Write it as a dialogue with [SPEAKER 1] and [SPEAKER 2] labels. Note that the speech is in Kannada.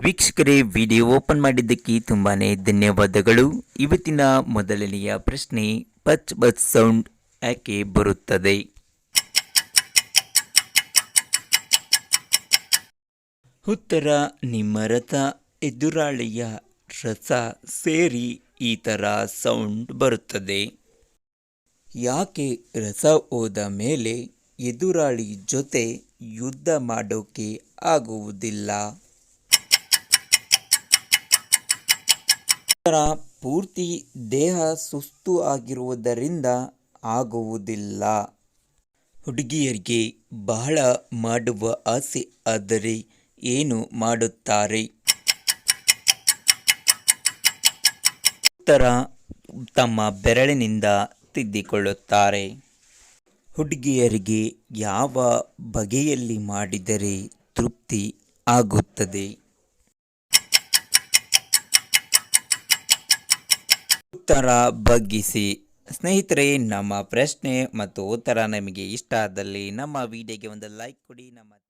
[SPEAKER 1] ವೀಕ್ಷಕರೇ, ವಿಡಿಯೋ ಓಪನ್ ಮಾಡಿದ್ದಕ್ಕೆ ತುಂಬಾನೇ ಧನ್ಯವಾದಗಳು. ಇವತ್ತಿನ ಮೊದಲನೆಯ ಪ್ರಶ್ನೆ, ಪಚ್ ಪಚ್ ಸೌಂಡ್ ಯಾಕೆ ಬರುತ್ತದೆ? ಉತ್ತರ, ನಿಮ್ಮ ರಥ ಎದುರಾಳಿಯ ರಸ ಸೇರಿ ಈ ಥರ ಸೌಂಡ್ ಬರುತ್ತದೆ. ಯಾಕೆ ರಸ ಹೋದ ಮೇಲೆ ಎದುರಾಳಿ ಜೊತೆ ಯುದ್ಧ ಮಾಡೋಕೆ ಆಗುವುದಿಲ್ಲ? ಪೂರ್ತಿ ದೇಹ ಸುಸ್ತು ಆಗಿರುವುದರಿಂದ ಆಗುವುದಿಲ್ಲ. ಹುಡುಗಿಯರಿಗೆ ಬಹಳ ಮಾಡುವ ಆಸೆ ಆದರೆ ಏನು ಮಾಡುತ್ತಾರೆ? ಉತ್ತರ, ತಮ್ಮ ಬೆರಳಿನಿಂದ ತಿದ್ದಿಕೊಳ್ಳುತ್ತಾರೆ. ಹುಡುಗಿಯರಿಗೆ ಯಾವ ಬಗೆಯಲ್ಲಿ ಮಾಡಿದರೆ ತೃಪ್ತಿ ಆಗುತ್ತದೆ? ಉತ್ತರ, ಬಗ್ಗಿಸಿ. ಸ್ನೇಹಿತರೆ, ನಮ್ಮ ಪ್ರಶ್ನೆ ಮತ್ತು ಉತ್ತರ ನಿಮಗೆ ಇಷ್ಟ ಆದಲ್ಲಿ ನಮ್ಮ ವಿಡಿಯೋಗೆ ಒಂದು ಲೈಕ್ ಕೊಡಿ. ನಮ್ಮ